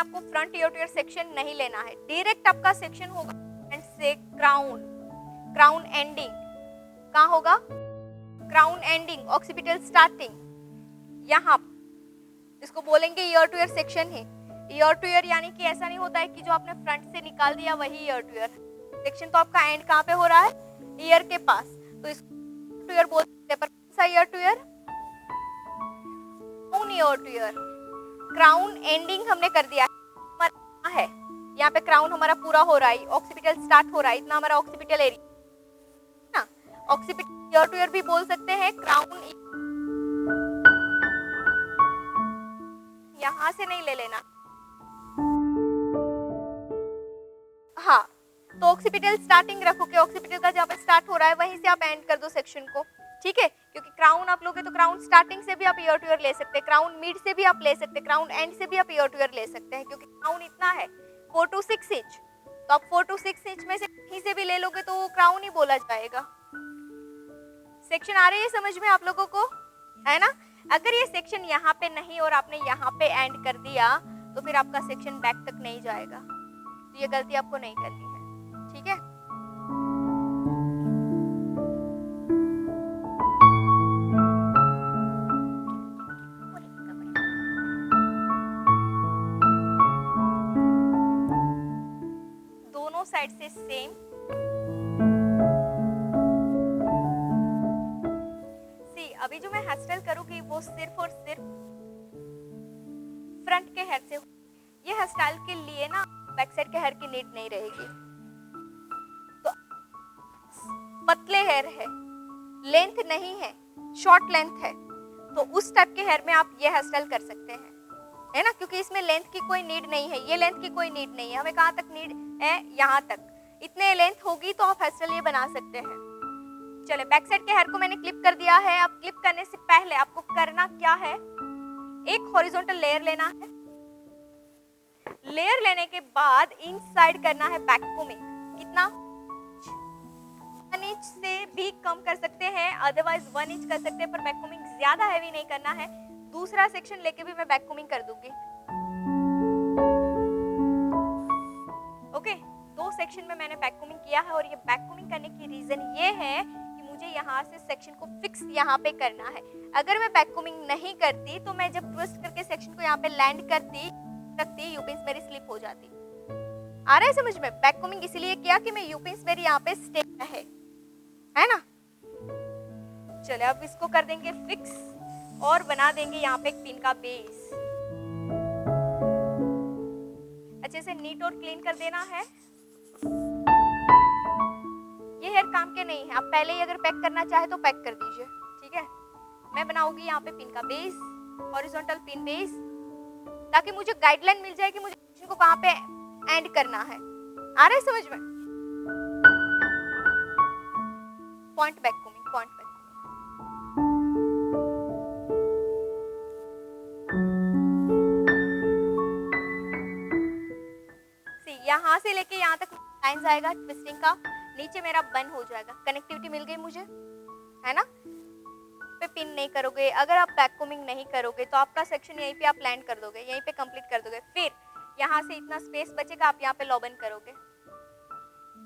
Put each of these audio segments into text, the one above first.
आपको front year two year section नहीं लेना है, डायरेक्ट आपका सेक्शन होगा एंड से क्राउन, क्राउन एंडिंग कहाँ होगा, क्राउन एंडिंग, ऑक्सीपिटल स्टार्टिंग, यहाँ इसको बोलेंगे ईयर टू ईयर सेक्शन है। ईयर टू ईयर यानी कि ऐसा नहीं होता है कि जो आपने फ्रंट से निकाल दिया वही ईयर टू ईयर सेक्शन, तो आपका एंड कहाँ पे हो रहा है, ईयर के पास, तो इसको टू ईयर बोल सकते हैं। पर कौन सा year two year, crown year two year, crown ending हमने कर दिया है, यहाँ पे क्राउन हमारा पूरा हो रहा है, ऑक्सीपिटल स्टार्ट हो रहा है, इतना हमारा ऑक्सीपिटल एरिया ना, ऑक्सीपिटल ईयर टू ईयर भी बोल सकते हैं, क्राउन यहाँ से नहीं ले लेना। हाँ, तो ऑक्सीपिटल स्टार्टिंग रखोगे, ऑक्सीपिटल का जहाँ पे स्टार्ट हो रहा है वहीं से आप एंड कर दो सेक्शन को, ठीक है, क्योंकि क्राउन आप लोगे तो क्राउन स्टार्टिंग से भी आप ईयर टू ईयर ले सकते हैं, क्राउन मिड से भी आप ले सकते हैं, क्राउन एंड से भी आप ईयर टू ईयर ले सकते हैं, क्योंकि क्राउन इतना है 4 to 6 इंच, तो आप 4 to 6 इंच में से कहीं से भी ले लोगे तो वो क्राउन ही बोला जाएगा। सेक्शन आ रही है समझ में आप लोगों को, है ना। अगर ये सेक्शन यहाँ पे नहीं और आपने यहाँ पे एंड कर दिया तो फिर आपका सेक्शन बैक तक नहीं जाएगा, तो ये गलती आपको नहीं करनी है, ठीक है। दोनों साइड से सेम, सी अभी जो मैं हेयर स्टाइल करूंगी वो सिर्फ और सिर्फ फ्रंट के हेयर से, ये हेयर स्टाइल के लिए ना बैक साइड के हेयर की नीड नहीं रहेगी। तो पतले हेयर है, लेंथ नहीं है, शॉर्ट लेंथ है, तो उस टाइप के हेयर में आप ये हेयर स्टाइल कर सकते हैं, है ना, क्योंकि इसमें लेंथ की कोई नीड नहीं है, ये लेंथ की कोई नीड नहीं है, हमें कहाँ तक नीड है, यहाँ तक, इतने लेंथ होगी तो आप हेयर स्टाइल ये बना सकते हैं। चले, बैक साइड के हेयर को मैंने क्लिप कर दिया है। अब क्लिप करने से पहले आपको करना क्या है, एक हॉरिजॉन्टल लेयर लेना है, लेयर लेने के बाद इनसाइड करना है बैककोमिंग, कितना 1 इंच से भी कम कर सकते हैं, अदरवाइज 1 इंच कर सकते हैं, पर बैककोमिंग ज्यादा हैवी नहीं करना है। दूसरा सेक्शन लेके भी मैं बैककोमिंग कर दूंगी, ओके। 2 सेक्शन में मैंने बैककोमिंग किया है और ये बैककोमिंग करने की रीजन ये है कि मुझे यहाँ से सेक्शन को फिक्स यहाँ पे करना है। अगर मैं बैककोमिंग नहीं करती तो मैं जब ट्विस्ट करके सेक्शन को यहाँ पे लैंड करती रखती, यूपिंस मेरी स्लिप हो जाती। आ रहा है समझ में, बैककोमिंग इसीलिए किया कि मैं यूपिंस मेरी यहाँ पे स्टे है ना। चले, अब इसको कर देंगे फिक्स और बना देंगे यहाँ पे एक पिन का बेस, अच्छे से नीट और क्लीन कर देना है। ये हेयर काम के नहीं है, आप पहले ही अगर पैक करना चाहे तो पैक कर दीजिए, ठीक है। मैं बनाऊंगी यहाँ पे पिन का बेस, हॉरिजॉन्टल पिन बेस, ताकि मुझे गाइडलाइन मिल जाए कि मुझे सेक्शन को कहाँ पे एंड करना है। आ रहा है समझ में, पॉइंट बैककोमिंग, पॉइंट बैककोमिंग। यहाँ से लेके यहाँ तक लाइन आएगा ट्विस्टिंग का, नीचे मेरा बन हो जाएगा, कनेक्टिविटी मिल गई मुझे, है ना। पे पिन नहीं करोगे, अगर आप बैककोमिंग नहीं करोगे तो आपका सेक्शन यहीं पे आप लैंड कर दोगे, यहीं पे कंप्लीट कर दोगे, फिर यहाँ से इतना स्पेस बचेगा, आप यहाँ पे लॉबन करोगे,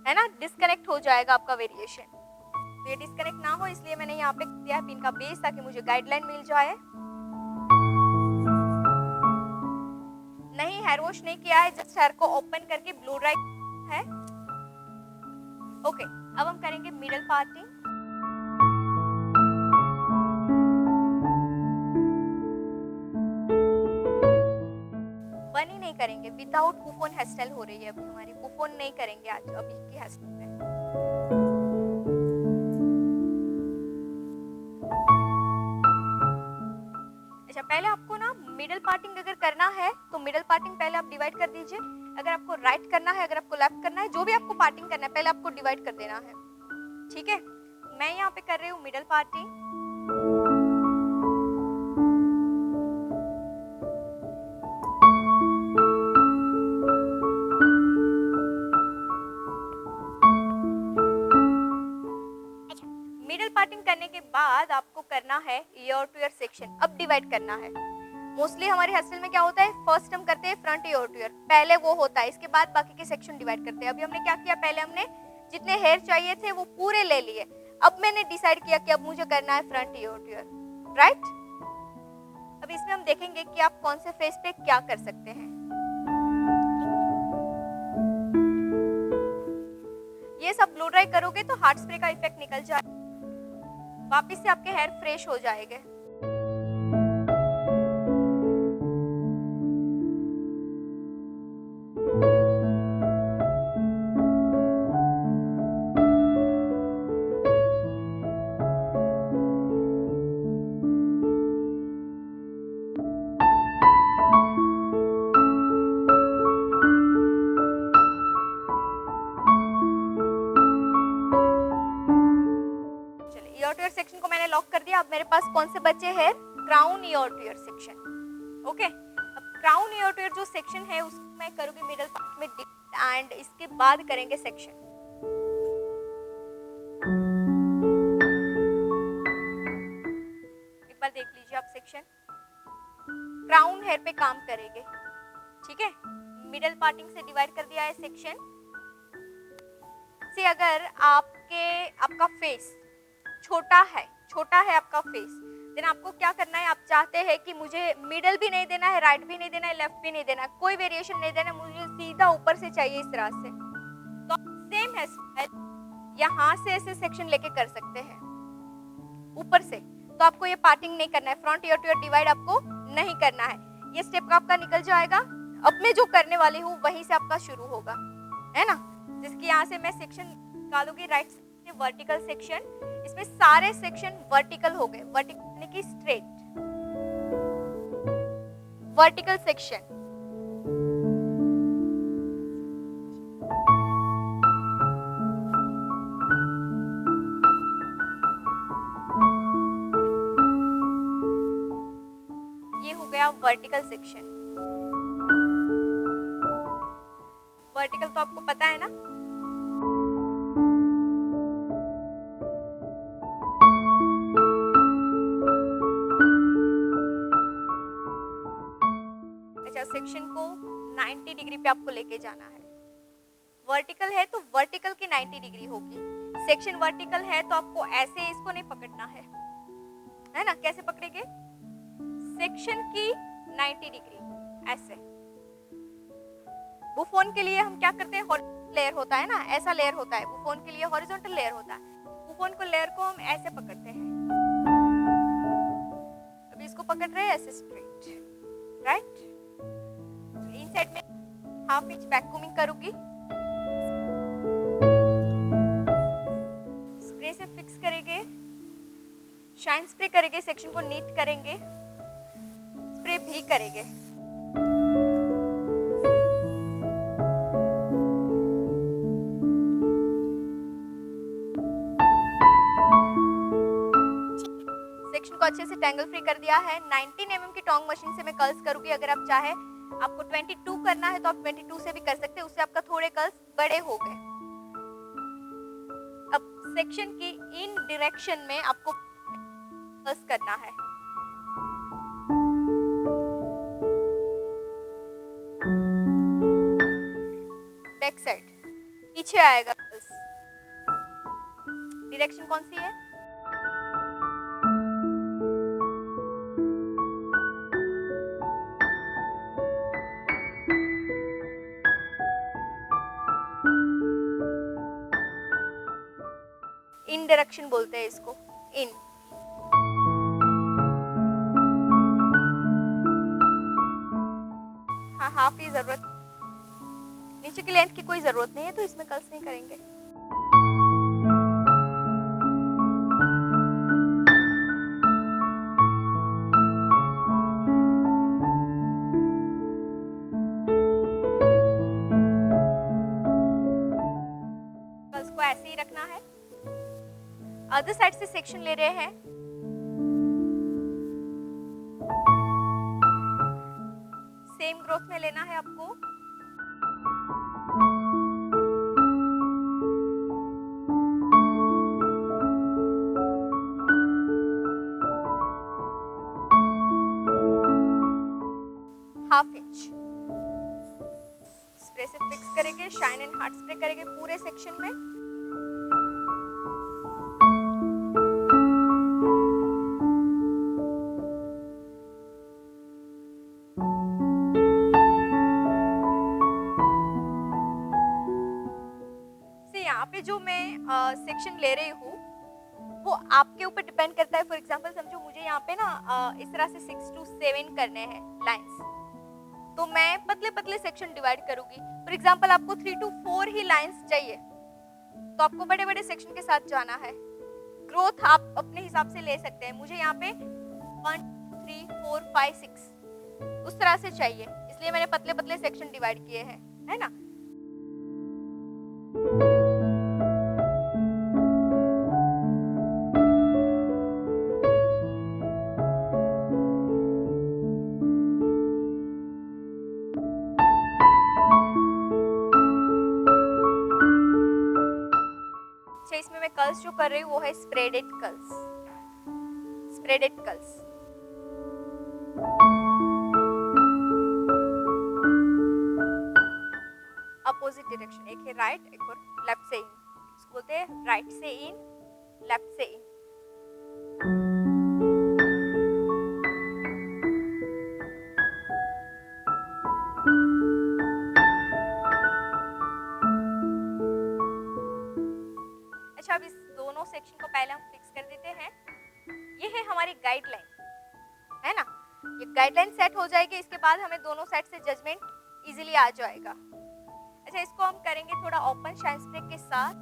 है ना, डिस्कनेक्ट हो जाएगा आपका वेरिएशन। तो ये डिस्कनेक्ट ना हो इसलिए मैंने यहाँ पे दिया है पिन का बेस, ताकि मुझे गाइडलाइन मिल जाए। नहीं, हेयर वॉश नहीं किया है, जस्ट हेयर को ओपन करके ब्लो ड्राई है, ओके। अब हम करेंगे मिडल पार्टिंग। बनी नहीं करेंगे, विदाउट बुफोन हेयर स्टाइल हो रही है अभी हमारी, बुफोन नहीं करेंगे आज अभी की हेयर स्टाइल में। अच्छा, पहले आपको ना मिडल पार्टिंग अगर करना है तो मिडल पार्टिंग पहले आप डिवाइड कर दीजिए। अगर आपको राइट करना है, अगर आपको लेफ्ट करना है, जो भी आपको पार्टिंग करना है पहले आपको डिवाइड कर देना है, ठीक है। मैं यहाँ पे कर रही हूँ मिडल पार्टिंग। मिडल पार्टिंग करने के बाद आपको करना है ईयर टू ईयर सेक्शन, अब डिवाइड करना है। मोस्टली हमारे हॉस्टल में क्या होता है, फर्स्ट हम करते हैं फ्रंट ईयर टू ईयर, पहले वो होता है, इसके बाद बाकी के सेक्शन डिवाइड करते हैं। अभी हमने क्या किया, पहले हमने जितने हेयर चाहिए थे वो पूरे ले लिए, अब मैंने डिसाइड किया कि अब मुझे करना है front year two year, right. अब इसमें हम देखेंगे कि आप कौन से फेस पे क्या कर सकते हैं। ये सब ब्लो ड्राई करोगे तो हार्ड स्प्रे का इफेक्ट निकल जाएगा, वापस से आपके हेयर फ्रेश हो जाएंगे। सेक्शन को मैंने लॉक कर दिया। अब मेरे पास कौन से बचे हैं, crown year two year section. Okay, अब क्राउन ईयर टू ईयर जो सेक्शन है उसको मैं करूंगी मिडल पार्ट में डिप, एंड इसके बाद करेंगे सेक्शन। एक बार देख लीजिए आप सेक्शन, क्राउन हेयर पे काम करेंगे, ठीक है। मिडल पार्टिंग से डिवाइड कर दिया है सेक्शन से। अगर आपका फेस छोटा है आपका फेस, देन आपको क्या करना है, आप चाहते हैं कि मुझे मिडल भी नहीं देना है, राइट भी नहीं देना है, लेफ्ट भी नहीं देना है, कोई वेरिएशन नहीं देना है, मुझे सीधा ऊपर से चाहिए इस तरह से, तो सेम है यहाँ से ऐसे सेक्शन लेके कर सकते हैं ऊपर से। तो आपको ये पार्टिंग नहीं करना है, front year two year divide आपको नहीं करना है, ये स्टेप का आपका निकल जाएगा। अब मैं जो करने वाली हूँ वहीं से आपका शुरू होगा, है ना। जिसकी यहाँ से मैं सेक्शन निकालूंगी राइट से, वर्टिकल सेक्शन, इसमें सारे सेक्शन वर्टिकल हो गए, वर्टिकल यानी कि स्ट्रेट, वर्टिकल सेक्शन। ये हो गया वर्टिकल सेक्शन। वर्टिकल तो आपको पता है ना, सेक्शन को 90 डिग्री पे आपको लेके जाना है। वर्टिकल है तो वर्टिकल की 90 डिग्री होगी, सेक्शन वर्टिकल है तो आपको ऐसे इसको नहीं पकड़ना है ना। कैसे पकड़ेंगे, सेक्शन की 90 डिग्री ऐसे। बुफोन के लिए हम क्या करते हैं, हॉरिजॉन्टल लेयर होता है ना, ऐसा लेयर होता है, बुफोन के लिए हॉरिजॉन्टल लेयर होता है। बुफोन को लेयर को हम ऐसे पकड़ते हैं, अभी इसको पकड़ रहे हैं ऐसे स्ट्रेट, राइट। इनसाइड में हाफ इंच बैक कोमिंग करूंगी, स्प्रे से फिक्स करेंगे, शाइन स्प्रे करेंगे, सेक्शन को नीट करेंगे, स्प्रे भी करेंगे। सेक्शन को अच्छे से टैंगल फ्री कर दिया है। 19 mm की टोंग मशीन से मैं कर्ल्स करूंगी। अगर आप चाहे आपको 22 करना है तो आप 22 से भी कर सकते हैं, उससे आपका थोड़े कर्ल्स बड़े हो गए। अब सेक्शन की इन डायरेक्शन में आपको कर्ल्स करना है। बैक साइड पीछे आएगा कर्ल्स। डायरेक्शन कौन सी है, इन डायरेक्शन बोलते हैं इसको, इन। हाँ, हाफ की जरूरत, नीचे की लेंथ की कोई जरूरत नहीं है तो इसमें कर्ल्स नहीं करेंगे। कर्ल्स को ऐसे ही रखना है। अदर साइड से सेक्शन ले रहे हैं, सेम ग्रोथ में लेना है आपको। ऐसे फिक्स करेंगे, शाइन एंड हार्ट स्प्रे करेंगे पूरे सेक्शन में। यहाँ पे जो मैं सेक्शन ले रही हूँ वो आपके ऊपर डिपेंड करता है। फॉर एग्जांपल समझो मुझे यहाँ पे ना इस तरह से 6 to 7 करने हैं लाइंस, तो मैं पतले पतले सेक्शन डिवाइड करूंगी। फॉर एग्जांपल आपको 3 to 4 ही लाइंस चाहिए तो आपको बड़े बड़े सेक्शन के साथ जाना है। ग्रोथ आप अपने हिसाब से ले सकते हैं। मुझे यहाँ पे 1 3 4 5 6 उस तरह से चाहिए, इसलिए मैंने पतले पतले सेक्शन डिवाइड किए हैं, है ना। इसमें मैं कर्ल्स जो कर रही हूँ वो है spreaded curls, spreaded curls. Opposite direction, एक है राइट एक और लेफ्ट से इन, इसको बोलते हैं राइट से इन लेफ्ट से इन। अच्छा, अब इस दोनों सेक्शन को पहले हम फिक्स कर देते हैं। ये है हमारी गाइडलाइन, है ना। ये गाइडलाइन सेट हो जाएगी, इसके बाद हमें दोनों साइड से जजमेंट इजीली आ जाएगा। अच्छा, इसको हम करेंगे थोड़ा ओपन शाइन स्प्रे के साथ।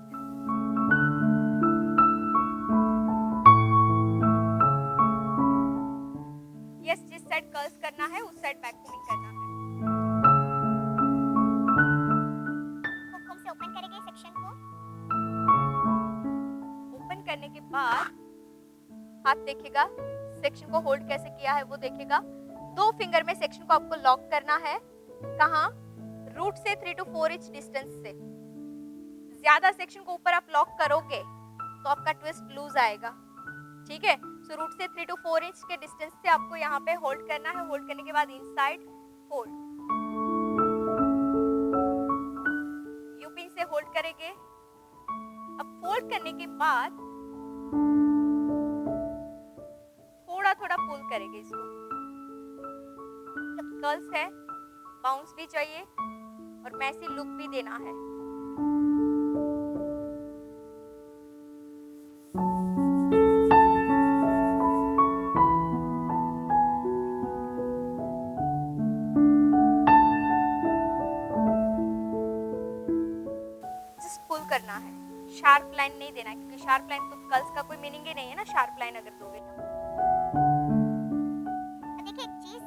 यस, जिस साइड कर्ल्स करना है उस साइड बैक कोमिंग करना है। हुक से ओपन करेंगे सेक्शन को। ओपन करने के बाद हाथ देखेगा, सेक्शन को होल्ड कैसे किया है वो देखेगा। 2 फिंगर में सेक्शन को आपको लॉक करना है। कहाँ? रूट से 3 to 4 इंच डिस्टेंस से। ज्यादा सेक्शन को ऊपर आप लॉक करोगे तो आपका ट्विस्ट लूज आएगा, ठीक है। सो रूट से 3 to 4 इंच के डिस्टेंस से आपको यहाँ पे होल्ड करना है। होल्ड करने के बाद इनसाइड फोल्ड, यू पिन से होल्ड करेंगे। अब फोल्ड करने के बाद थोड़ा थोड़ा पुल करेंगे इसको। जब कर्ल्स है, बाउंस भी चाहिए और मैसी लुक भी देना है। जस्ट पुल करना है, शार्प लाइन नहीं देना, क्योंकि शार्प लाइन तो कर्ल्स का कोई मीनिंग ही नहीं है ना, शार्प लाइन अगर दोगे तो। देखिए एक चीज,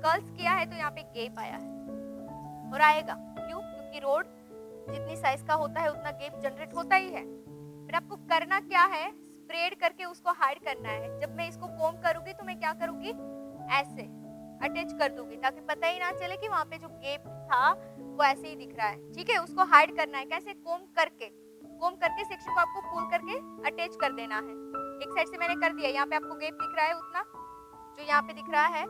कर्ल्स किया है तो यहाँ पे गैप आया है और आएगा क्यों? क्योंकि रोड जितनी साइज का होता है उतना गैप जनरेट होता ही है। फिर आपको करना क्या है, स्प्रेड करके उसको हाइड करना है। जब मैं इसको कोम करूंगी तो मैं क्या करूंगी, ऐसे अटैच कर दूंगी ताकि पता ही ना चले कि वहाँ पे जो गैप था वो ऐसे ही दिख रहा है, ठीक है। उसको हाइड करना है कैसे, कोम करके सेक्शन को आपको पुल करके अटैच कर देना है। एक साइड से मैंने कर दिया, यहाँ पे आपको गैप दिख रहा है उतना जो यहाँ पे दिख रहा है।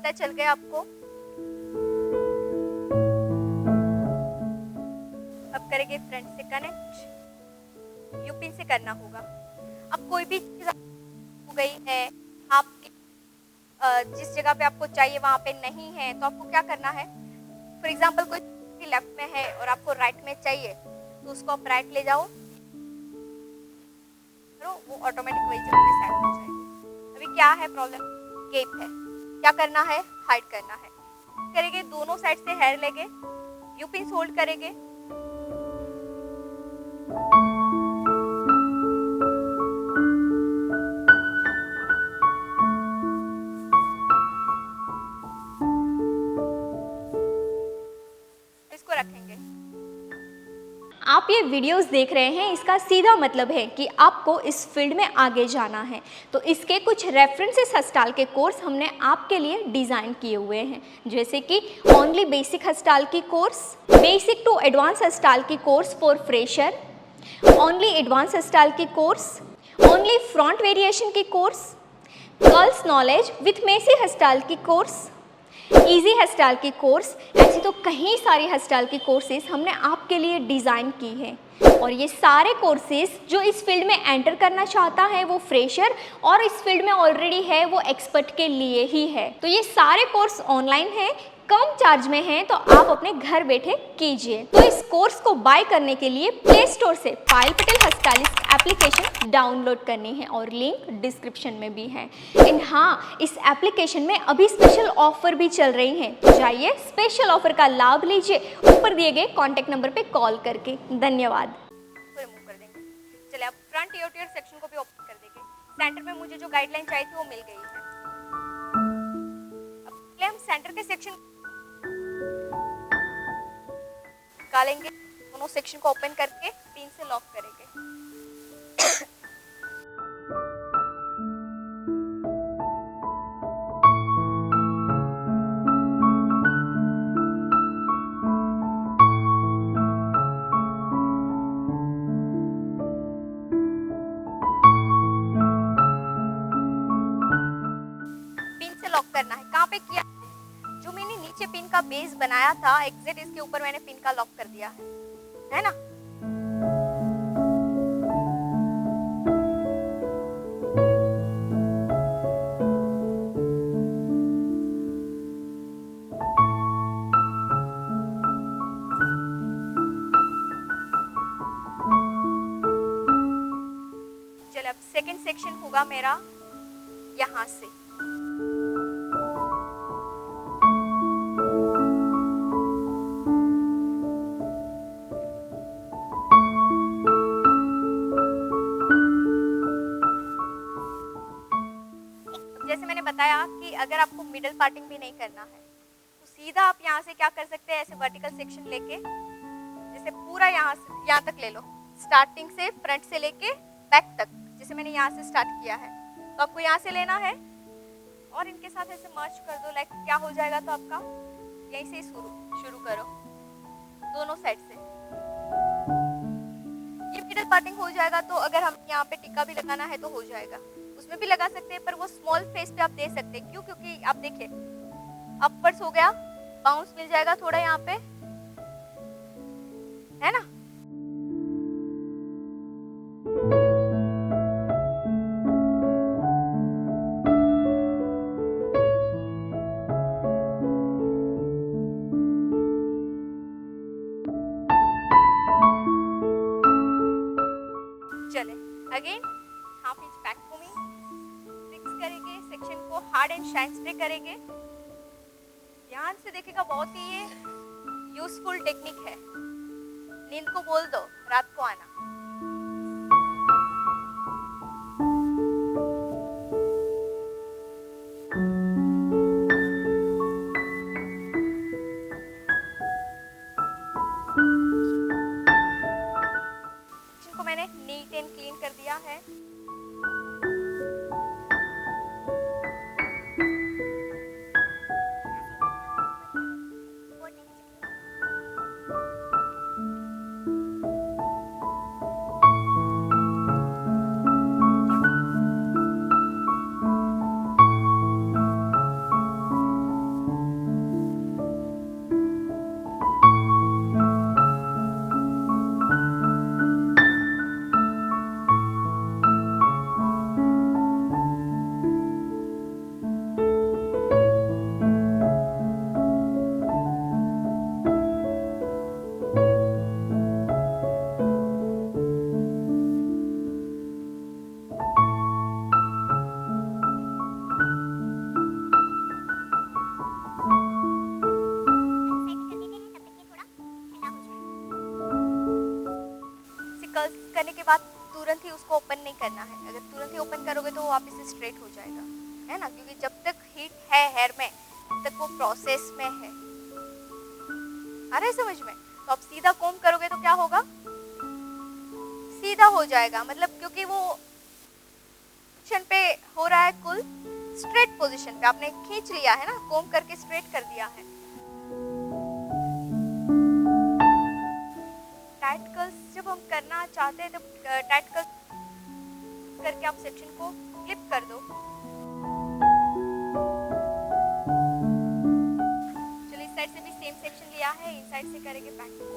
पता चल गया आपको? अब करेंगे फ्रंट से कनेक्ट, यू पिन से करना होगा। अब कोई भी चीज हो गई है, आप जिस जगह पे आपको चाहिए वहां पे नहीं है, तो आपको क्या करना है? फॉर एग्जाम्पल कोई लेफ्ट में है और आपको राइट में चाहिए, तो उसको आप राइट ले जाओ, वो ऑटोमेटिक वही जगह पे सेट हो जाएगी। अभी क्या है प्रॉब्लम? गैप है, क्या करना है? हाइड करना है। करेंगे दोनों साइड से हेयर लेंगे, यू पिन होल्ड करेंगे, इसको रखेंगे। आप ये वीडियोस देख रहे हैं, इसका सीधा मतलब है कि आपको इस फील्ड में आगे जाना है। तो इसके कुछ रेफरेंसेस हस्ताल के कोर्स हमने आपके लिए डिज़ाइन किए हुए हैं, जैसे कि ओनली बेसिक हस्ताल की course, basic to advance hairstyle की course for fresher, only advance hairstyle की कोर्स, ओनली फ्रंट वेरिएशन की course, curls knowledge with messy hairstyle की कोर्स, इजी हेयरस्टाइल की कोर्स। ऐसी तो कई सारी हेयरस्टाइल की कोर्सेज हमने आपके लिए डिज़ाइन की है, और ये सारे कोर्सेज जो इस फील्ड में एंटर करना चाहता है वो फ्रेशर, और इस फील्ड में ऑलरेडी है वो एक्सपर्ट के लिए ही है। तो ये सारे कोर्स ऑनलाइन है, कम चार्ज में है, तो आप अपने घर बैठे कीजिए। तो इस कोर्स को बाय करने के लिए प्ले स्टोर से Payal Patel hairstylist application download करनी है, और लिंक डिस्क्रिप्शन में भी है। एंड हाँ, इस एप्लीकेशन में अभी स्पेशल ऑफर भी चल रही हैं, तो जाइए स्पेशल ऑफर का लाभ लीजिए ऊपर दिए गए कॉन्टैक्ट नंबर पे कॉल करके। धन्यवाद। रिमूव कर देंगे। चलिए अब front year two year section को भी ओपन कर देंगे। सेंटर में मुझे जो गाइडलाइन चाहिए थी वो मिल गई है। अब पहले हम सेंटर के सेक्शन निकालेंगे, दोनों सेक्शन को ओपन करके पिन से लॉक करेंगे। पिन से लॉक करना है। कहाँ पे किया? जो मैंने नीचे पिन का बेस बनाया था, एग्जैक्ट इसके ऊपर मैंने पिन का लॉक कर दिया है ना? चलिए अब सेकंड सेक्शन होगा मेरा यहाँ से। जैसे मैंने बताया कि अगर आपको मिडल पार्टिंग भी नहीं करना है, तो सीधा आप यहाँ से क्या कर सकते हैं, ऐसे वर्टिकल सेक्शन लेके जैसे पूरा यहाँ से यहाँ तक ले लो, स्टार्टिंग से फ्रंट से लेके बैक तक। जैसे मैंने यहाँ से स्टार्ट किया है, तो आपको यहाँ से लेना है और इनके साथ ऐसे मर्ज कर दो। लाइक क्या हो जाएगा, तो आपका यहीं से शुरू करो दोनों साइड से। ये मिडल पार्टिंग हो जाएगा। तो अगर हम यहाँ पे टिक्का भी लगाना है तो हो जाएगा, उसमें भी लगा सकते हैं, पर वो स्मॉल फेस पे आप दे सकते हैं। क्यों? क्योंकि आप देखिए अपवर्ड्स हो गया, बाउंस मिल जाएगा थोड़ा यहाँ पे, है ना? चले again half inch back combing, fix करेंगे सेक्शन को, हार्ड एंड शाइन स्प्रे करेंगे। ध्यान से देखेगा, बहुत ही ये यूजफुल टेक्निक है। नींद को बोल दो रात को आना। को मैंने नीट एंड क्लीन कर दिया है। तुरंत ही उसको ओपन नहीं करना है। अगर तुरंत ही ओपन करोगे तो वो वापस से स्ट्रेट हो जाएगा, है ना, क्योंकि जब तक हीट है हेयर में तब तक वो प्रोसेस में है। आ रहा है समझ में? तो आप सीधा कोम करोगे तो क्या होगा, सीधा हो जाएगा, मतलब क्योंकि वो पोजीशन पे हो रहा है, कुल स्ट्रेट पोजीशन पे आपने खींच लिया है ना, कोम करके स्ट्रेट कर दिया है। टाइट कर्ल्स जब हम करना चाहते हैं तब टाइट कर्ल्स करके आप सेक्शन को क्लिप कर दो। चलिए इस साइड से भी सेम सेक्शन लिया है, इस साइड से करेंगे बैक को।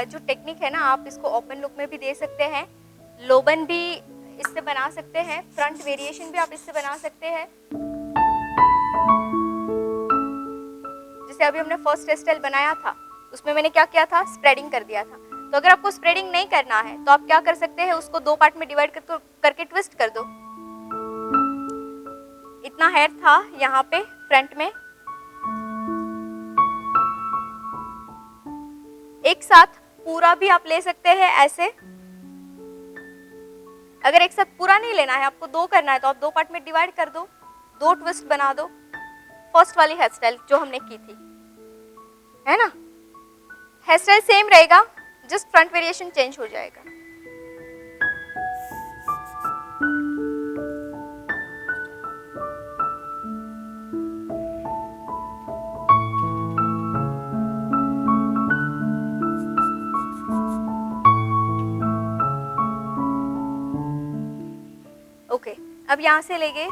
जो टेक्निक है ना, आप इसको ओपन लुक में भी दे सकते हैं, लोबन भी इससे बना सकते हैं, फ्रंट वेरिएशन भी आप इससे बना सकते हैं। जैसे अभी हमने फर्स्ट हेयर स्टाइल बनाया था, उसमें मैंने क्या किया था, स्प्रेडिंग कर दिया था। तो अगर आपको स्प्रेडिंग नहीं करना है तो आप क्या कर सकते हैं, उसको दो पार्ट में डिवाइड करके ट्विस्ट कर दो। इतना हेयर था यहाँ पे फ्रंट में, एक साथ पूरा भी आप ले सकते हैं ऐसे। अगर एक साथ पूरा नहीं लेना है, आपको दो करना है, तो आप दो पार्ट में डिवाइड कर दो, दो ट्विस्ट बना दो, फर्स्ट वाली हेयर स्टाइल जो हमने की थी, है ना। हेयर स्टाइल सेम रहेगा, जस्ट फ्रंट वेरिएशन चेंज हो जाएगा। ओके, अब यहाँ से लेंगे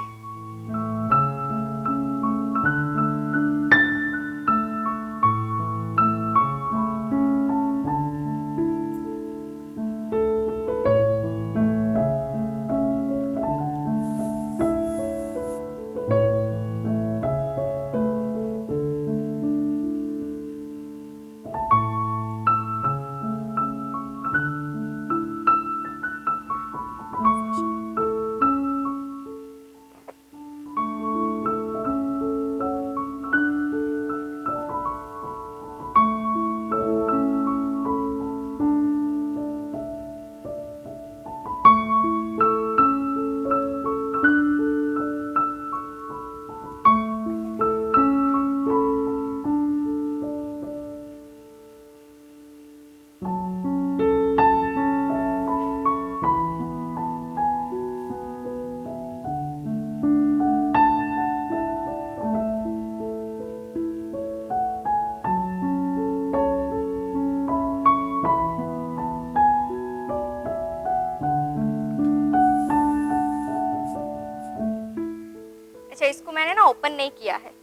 नहीं किया है।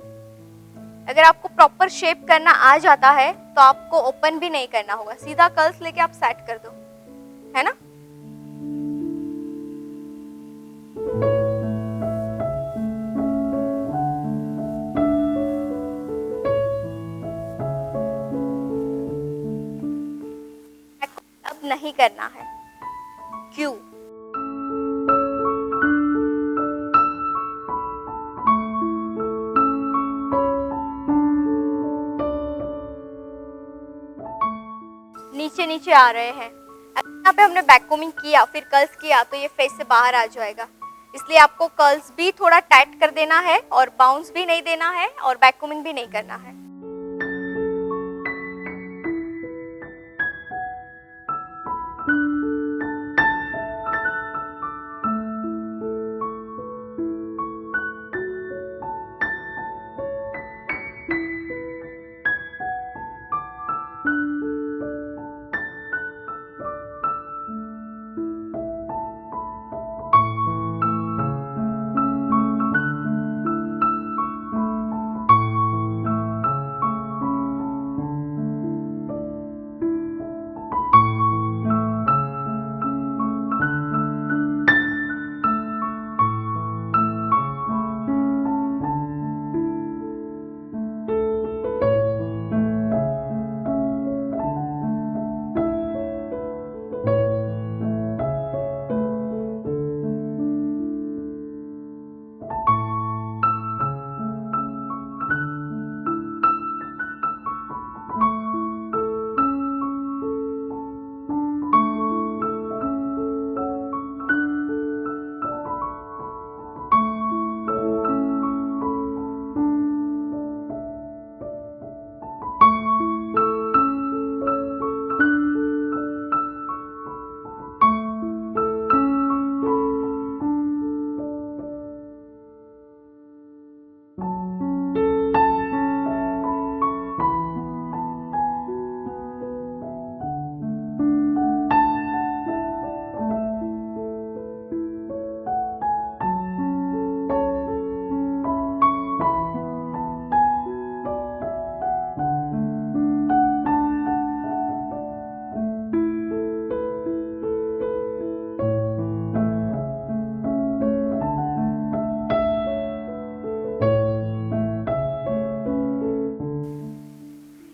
अगर आपको प्रॉपर शेप करना आ जाता है तो आपको ओपन भी नहीं करना होगा, सीधा कर्ल्स लेके आप सेट कर दो, है ना। अब नहीं करना है, क्यों? नीचे नीचे आ रहे हैं। अगर यहाँ पे हमने बैक कोमिंग किया फिर कर्ल्स किया तो ये फेस से बाहर आ जाएगा, इसलिए आपको कर्ल्स भी थोड़ा टाइट कर देना है और बाउंस भी नहीं देना है और बैक कोमिंग भी नहीं करना है।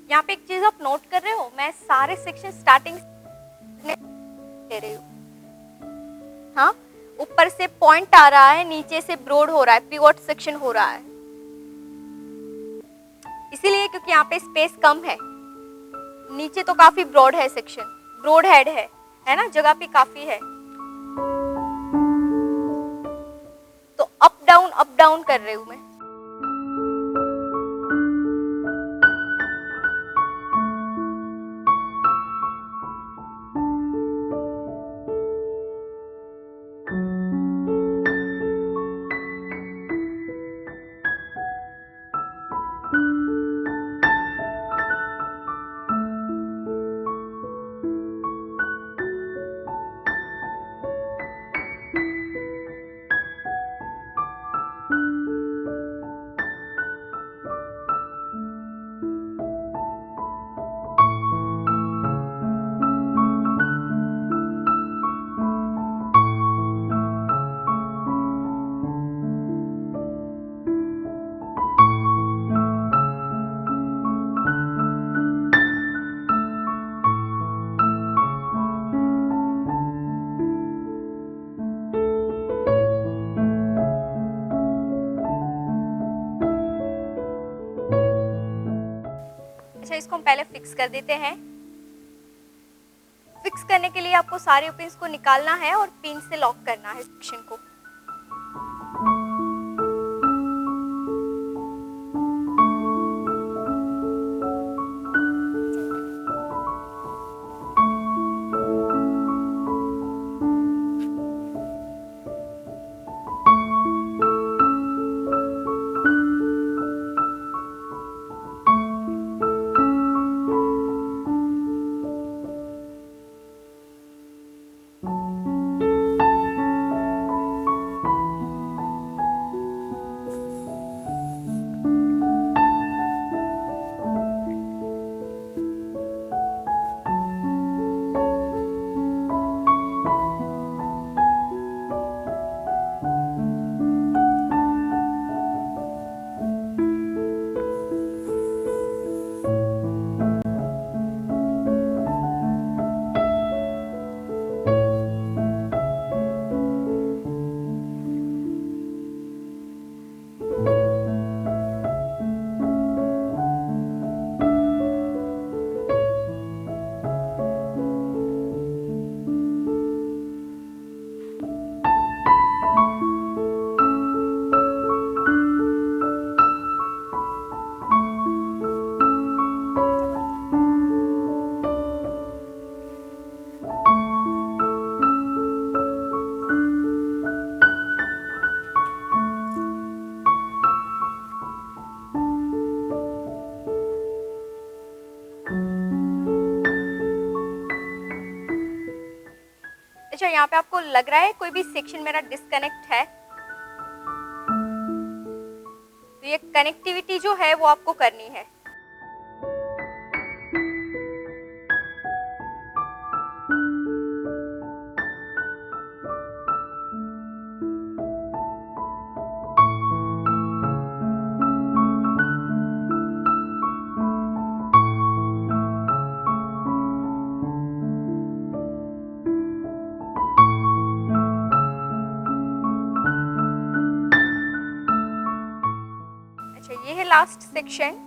यहाँ पे एक चीज आप नोट कर रहे हो, मैं सारे सेक्शन स्टार्टिंग ले रही हूँ। हाँ, ऊपर से पॉइंट आ रहा है, नीचे से ब्रॉड हो रहा है, पिवट सेक्शन हो रहा है, इसीलिए क्योंकि यहाँ पे स्पेस कम है। नीचे तो काफी ब्रॉड है सेक्शन, ब्रॉड हेड है ना, जगह पे काफी है, तो अप डाउन कर रही हूँ मैं। अच्छा, इसको हम पहले फिक्स कर देते हैं। फिक्स करने के लिए आपको सारे पिंस को निकालना है और पिन से लॉक करना है सेक्शन को। अच्छा, यहाँ पे आपको लग रहा है कोई भी सेक्शन मेरा डिस्कनेक्ट है, तो ये कनेक्टिविटी जो है वो आपको करनी है। अच्छा, ये है लास्ट सेक्शन।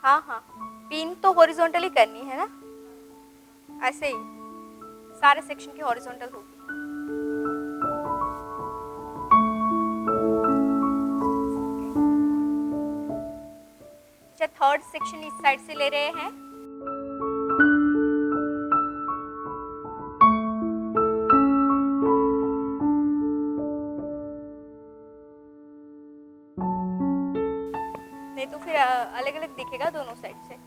हाँ हाँ, पिन तो हॉरिजॉन्टली करनी है ना, ऐसे ही सारे सेक्शन की हॉरिजॉन्टल होगी। अच्छा, थर्ड सेक्शन इस साइड से ले रहे हैं। नहीं तो फिर अलग अलग दिखेगा दोनों साइड से।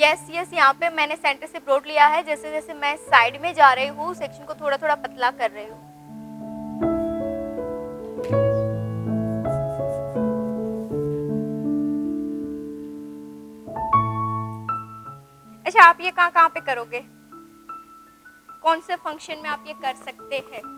यस यस, यहाँ पे मैंने सेंटर से ब्रॉड लिया है। जैसे जैसे मैं साइड में जा रही हूँ सेक्शन को थोड़ा थोड़ा पतला कर रही हूँ। अच्छा, आप ये कहाँ कहाँ पे करोगे, कौन से फंक्शन में आप ये कर सकते हैं?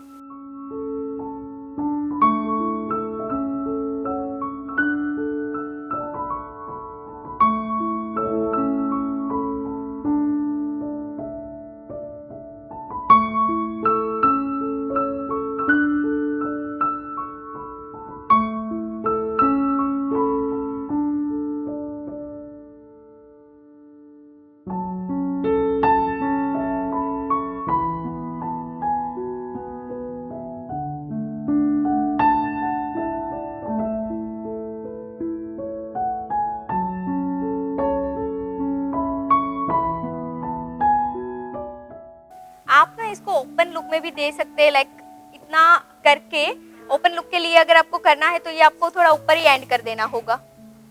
आप ना इसको ओपन लुक में भी दे सकते हैं, लाइक इतना करके ओपन लुक के लिए अगर आपको करना है तो ये आपको थोड़ा ऊपर ही एंड कर देना होगा।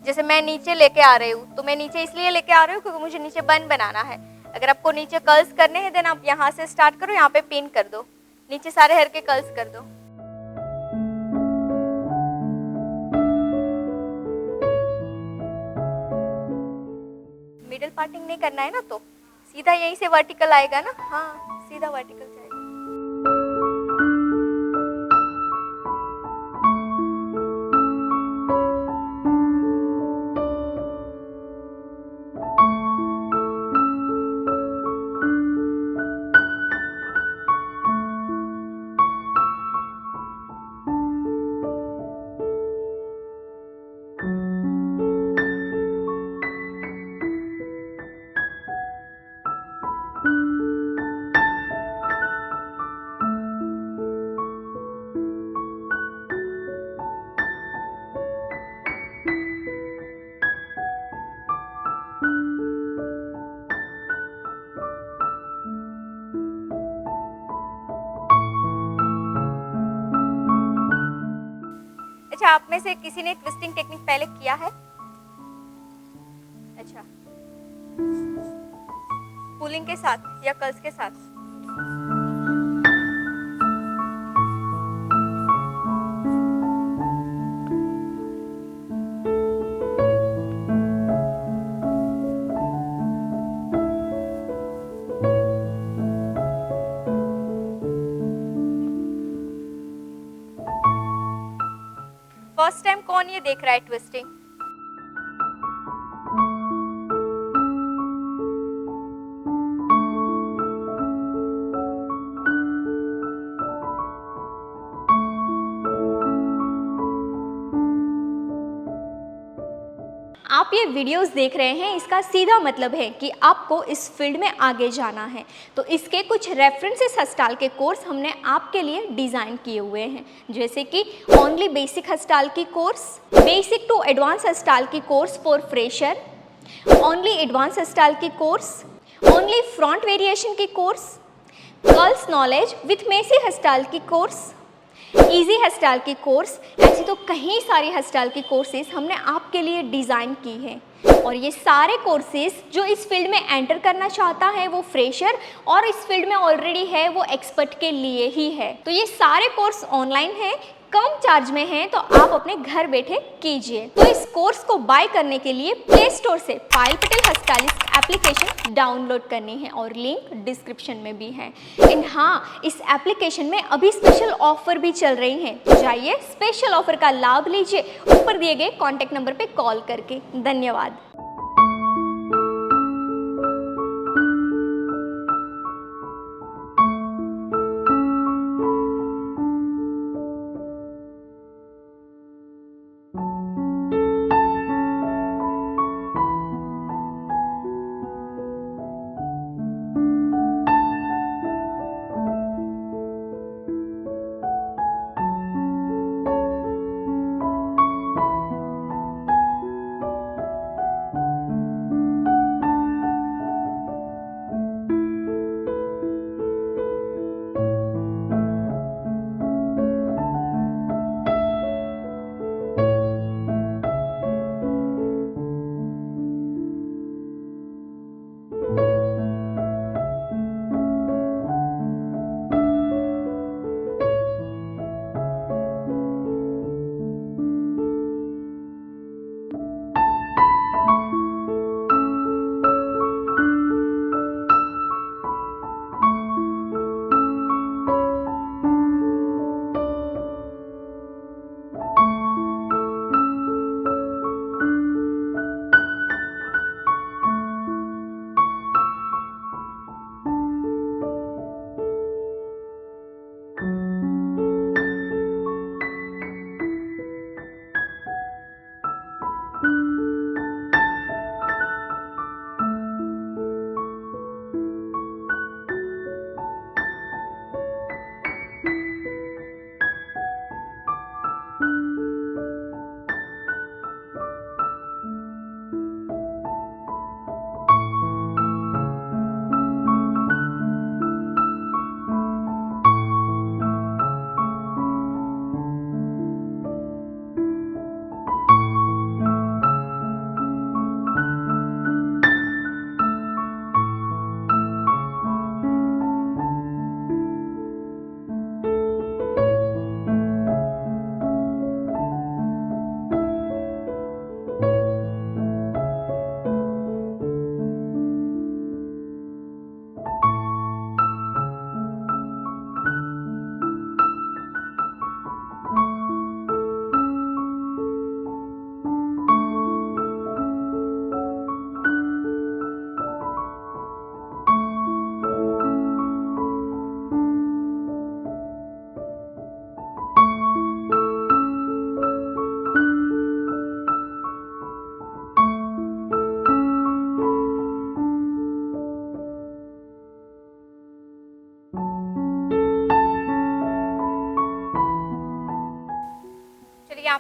जैसे मैं नीचे लेके आ रही हूँ, तो मैं नीचे इसलिए लेके आ रही हूँ क्योंकि मुझे नीचे बन बनाना है। अगर आपको नीचे कर्ल्स करने हैं देन आप यहाँ से स्टार्ट करो, यहाँ पे पिन कर दो, नीचे सारे हेयर के कर्ल्स कर दो। मिडिल पार्टिंग नहीं करना है ना, तो सीधा यहीं से वर्टिकल आएगा ना। हाँ, सीधा वर्टिकल जाएगा। अच्छा, आप में से किसी ने ट्विस्टिंग टेक्निक पहले किया है? अच्छा, पुलिंग के साथ या कर्ल्स के साथ? फर्स्ट टाइम कौन ये देख रहा है ट्विस्टिंग? आप ये वीडियोस देख रहे हैं, इसका सीधा मतलब है कि आपको इस फील्ड में आगे जाना है। तो इसके कुछ रेफरेंसेस हस्टाल के कोर्स हमने आपके लिए डिज़ाइन किए हुए हैं, जैसे कि ओनली बेसिक हस्टाल की course, basic to advance hairstyle की course for fresher, only advance hairstyle की कोर्स, ओनली फ्रंट वेरिएशन की course, curls knowledge with messy hairstyle की कोर्स, इजी हस्टाल की कोर्स। ऐसी तो कई सारी हस्टाल की कोर्सेज हमने आपके लिए डिज़ाइन की हैं, और ये सारे कोर्सेज जो इस फील्ड में एंटर करना चाहता है वो फ्रेशर, और इस फील्ड में ऑलरेडी है वो एक्सपर्ट के लिए ही है। तो ये सारे कोर्स ऑनलाइन हैं, कम चार्ज में हैं, तो आप अपने घर बैठे कीजिए। तो इस कोर्स को बाय करने के लिए प्ले स्टोर से पायल पटेल हस्टालिस्ट एप्लीकेशन डाउनलोड करनी है, और लिंक डिस्क्रिप्शन में भी है। एंड हाँ, इस एप्लीकेशन में अभी स्पेशल ऑफर भी चल रही हैं, तो जाइए स्पेशल ऑफर का लाभ लीजिए ऊपर दिए गए कॉन्टैक्ट नंबर पे कॉल करके। धन्यवाद।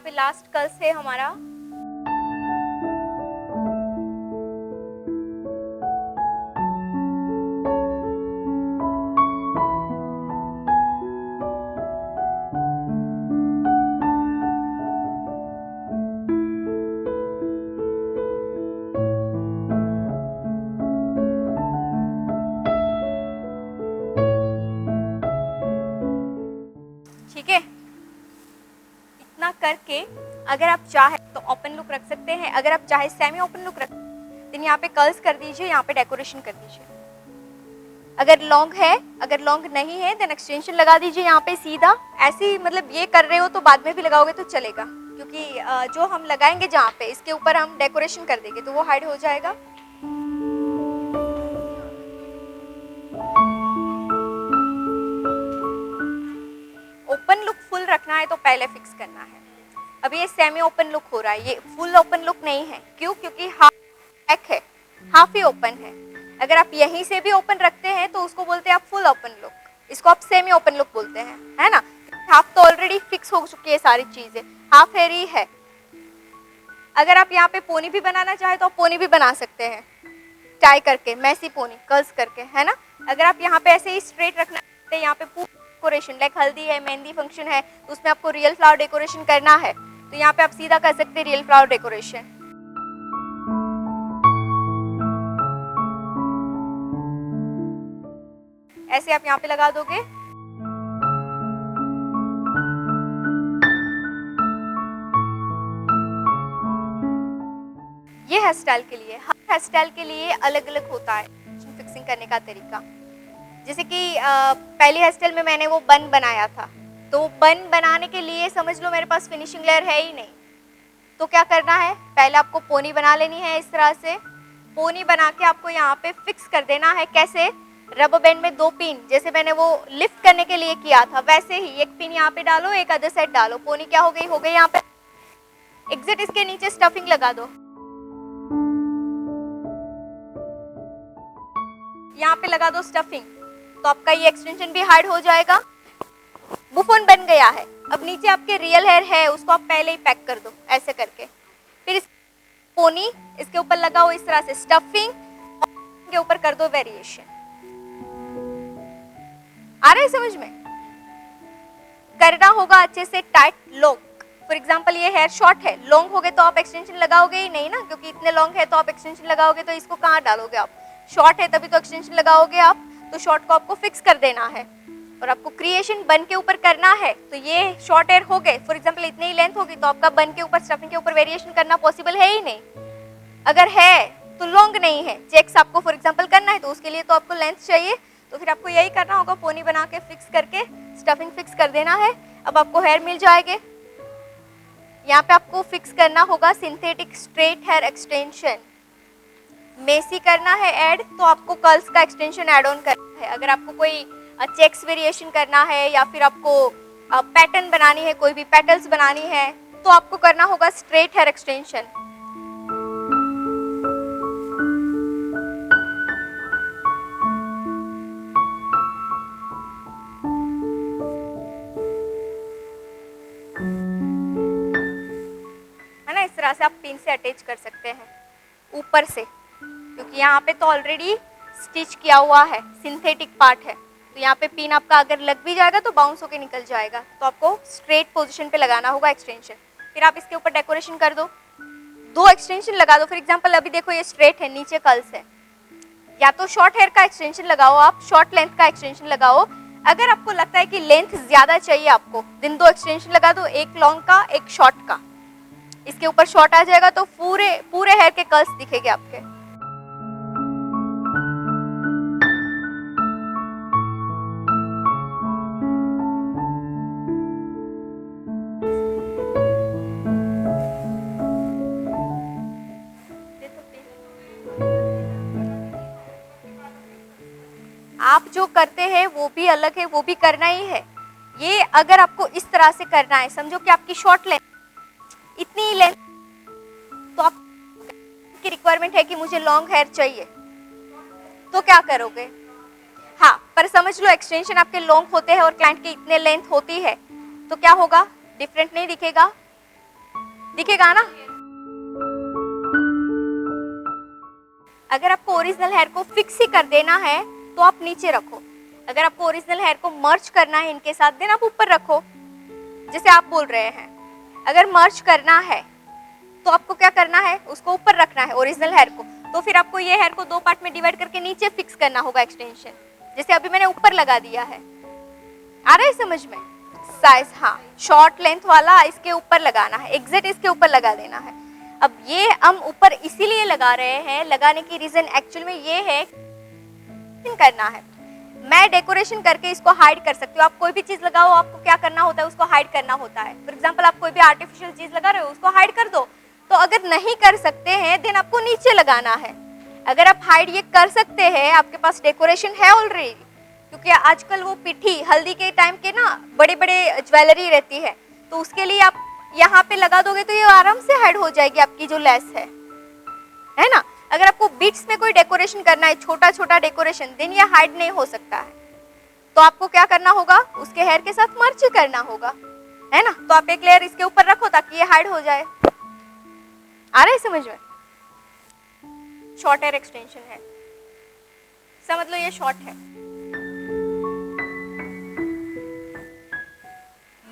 पे लास्ट कर्ल्स है हमारा। ठीक है, इतना करके अगर आप चाहे तो ओपन लुक रख सकते हैं, अगर आप चाहे सेमी ओपन लुक रख, देन यहाँ पे कर्ल्स कर दीजिए, यहाँ पे डेकोरेशन कर दीजिए। अगर लॉन्ग है, अगर लॉन्ग नहीं है देन एक्सटेंशन लगा दीजिए यहाँ पे सीधा। ऐसे ही मतलब ये कर रहे हो तो बाद में भी लगाओगे तो चलेगा, क्योंकि जो हम लगाएंगे जहाँ पे इसके ऊपर हम डेकोरेशन कर देंगे तो वो हाइड हो जाएगा। ओपन लुक फुल रखना है तो पहले फिक्स करना है। अभी ये सेमी ओपन लुक हो रहा है, ये फुल ओपन लुक नहीं है। क्यों? क्योंकि हाफ बैक है, हाफ ही ओपन है। अगर आप यहीं से भी ओपन रखते हैं तो उसको बोलते हैं आप फुल ओपन लुक, इसको आप सेमी ओपन लुक बोलते हैं, है ना। हाफ तो ऑलरेडी फिक्स हो चुकी है सारी चीजें, हाफ हेयर ही है। अगर आप यहाँ पे पोनी भी बनाना चाहे तो आप पोनी भी बना सकते हैं, टाई करके, मैसी पोनी, कर्ल्स करके, है ना। अगर आप यहाँ पे ऐसे ही स्ट्रेट रखना चाहते हैं, यहाँ पे डेकोरेशन लाइक हल्दी है, मेहंदी फंक्शन है, तो उसमें आपको रियल फ्लावर डेकोरेशन करना है तो यहाँ पे आप सीधा कर सकते हैं रियल फ्लावर डेकोरेशन। ऐसे आप यहाँ पे लगा दोगे। ये हेयर स्टाइल के लिए, हर हेयर स्टाइल के लिए अलग अलग होता है फिक्सिंग करने का तरीका। जैसे कि पहली हेयर स्टाइल में मैंने वो बन बनाया था, तो बन बनाने के लिए समझ लो मेरे पास फिनिशिंग लेयर है ही नहीं, तो क्या करना है, पहले आपको पोनी बना लेनी है। इस तरह से पोनी बना के आपको यहाँ पे फिक्स कर देना है। कैसे? रबर बैंड में 2 पिन, जैसे मैंने वो लिफ्ट करने के लिए किया था वैसे ही एक पिन यहाँ पे डालो, एक अदर साइड डालो। पोनी क्या हो गई यहाँ पे एग्जैक्ट इसके नीचे स्टफिंग लगा दो, यहाँ पे लगा दो स्टफिंग, तो आपका ये एक्सटेंशन भी हाइड हो जाएगा। बुफोन बन गया है। अब नीचे आपके रियल हेयर है, उसको आप पहले ही पैक कर दो ऐसे करके। फिर इस पोनी इसके ऊपर लगाओ इस तरह से स्टफिंग, के ऊपर कर दो वेरिएशन। आ रहा है समझ में? करना होगा अच्छे से टाइट लॉक। फॉर एग्जांपल ये हेयर शॉर्ट है, लॉन्ग हो गए तो आप एक्सटेंशन लगाओगे ही नहीं ना, क्योंकि इतने लॉन्ग है तो आप एक्सटेंशन लगाओगे तो इसको कहाँ डालोगे आप। शॉर्ट है तभी तो एक्सटेंशन लगाओगे आप, तो शॉर्ट को आपको फिक्स कर देना है। और आपको क्रिएशन बन के ऊपर करना है, तो ये शॉर्ट हेयर हो गए, फॉर एग्जांपल इतनी ही लेंथ होगी तो आपका बन के ऊपर स्टफिंग के ऊपर वेरिएशन करना पॉसिबल है ही नहीं। अगर है तो लॉन्ग नहीं है, चेक्स आपको फॉर एग्जांपल करना है तो उसके लिए तो आपको लेंथ चाहिए, तो फिर आपको यही करना होगा, पोनी बना के फिक्स करके स्टफिंग फिक्स कर देना है। अब आपको हेयर मिल जाएंगे। यहाँ पे आपको फिक्स करना होगा synthetic straight hair extension. Messy करना है ऐड तो आपको कर्ल्स का एक्सटेंशन ऐड ऑन करना है। अगर आपको कोई चेक्स वेरिएशन करना है या फिर आपको पैटर्न बनानी है, कोई भी पेटल्स बनानी है, तो आपको करना होगा स्ट्रेट हेयर एक्सटेंशन। है ना, इस तरह से आप पिन से अटैच कर सकते हैं ऊपर से, क्योंकि यहाँ पे तो ऑलरेडी स्टिच किया हुआ है, सिंथेटिक पार्ट है, तो यहाँ पे पिन आपका अगर लग भी जाएगा तो बाउंस होके निकल जाएगा। तो आपको स्ट्रेट पोजीशन पे लगाना होगा एक्सटेंशन। फिर आप इसके ऊपर डेकोरेशन कर दो, 2 एक्सटेंशन लगा दो। फॉर एग्जांपल अभी देखो ये स्ट्रेट है, नीचे कर्ल्स है, या तो शॉर्ट हेयर का एक्सटेंशन लगाओ आप, शॉर्ट लेंथ का एक्सटेंशन लगाओ। अगर आपको लगता है कि लेंथ ज्यादा चाहिए आपको, दिन 2 एक्सटेंशन लगा दो, एक लॉन्ग का एक शॉर्ट का। इसके ऊपर शॉर्ट आ जाएगा तो पूरे हेयर के कर्ल्स दिखेंगे आपके। आप जो करते हैं वो भी अलग है, वो भी करना ही है। ये अगर आपको इस तरह से करना है, समझो कि आपकी शॉर्ट लेंथ इतनी ही लेंथ, तो आप की रिक्वायरमेंट है कि मुझे लॉन्ग हेयर चाहिए, तो क्या करोगे? हाँ, पर समझ लो एक्सटेंशन आपके लॉन्ग होते हैं और क्लाइंट की इतने लेंथ होती है, तो क्या होगा? डिफरेंट नहीं दिखेगा, दिखेगा ना? अगर आपको ओरिजिनल हेयर को फिक्स ही कर देना है तो आप नीचे रखो, अगर आपको ओरिजिनल हेयर को मर्ज करना है इनके साथ देन आप ऊपर रखो, जैसे आप बोल रहे हैं। अगर मर्ज करना है तो आपको क्या करना है, उसको ऊपर रखना है ओरिजिनल हेयर को, तो फिर आपको ये हेयर को 2 पार्ट में डिवाइड करके नीचे फिक्स करना होगा एक्सटेंशन, जैसे अभी मैंने ऊपर लगा दिया है। आ रहा है समझ में? साइज, हाँ, शॉर्ट लेंथ वाला इसके ऊपर लगाना है, एग्जैक्ट इसके ऊपर लगा देना है। अब ये हम ऊपर इसीलिए लगा रहे हैं, लगाने की रीजन एक्चुअल में ये है करना है। मैं डेकोरेशन करके इसको हाइड कर सकती हूँ। आप कोई भी चीज लगाओ, आपको क्या करना होता है, उसको हाइड करना होता है। फॉर एग्जांपल आप कोई भी आर्टिफिशियल चीज लगा रहे हो, उसको हाइड कर दो। तो अगर नहीं कर सकते हैं देन आपको नीचे लगाना है। अगर आप हाइड ये कर सकते हैं, आपके पास डेकोरेशन है ऑलरेडी, क्योंकि आजकल वो पिठी हल्दी के टाइम के ना बड़े बड़े ज्वेलरी रहती है, तो उसके लिए आप यहाँ पे लगा दोगे तो ये आराम से हाइड हो जाएगी आपकी जो लेस है ना। अगर आपको बीट्स में कोई डेकोरेशन करना है, छोटा छोटा डेकोरेशन, देन ये हाइड नहीं हो सकता है, तो आपको क्या करना होगा, उसके हेयर के साथ मर्ज करना होगा, है ना। तो आप एक लेयर इसके ऊपर रखो ताकि ये हाइड हो जाए। आ रहा है समझ में? शॉर्ट हेयर एक्सटेंशन है, समझ लो ये शॉर्ट है।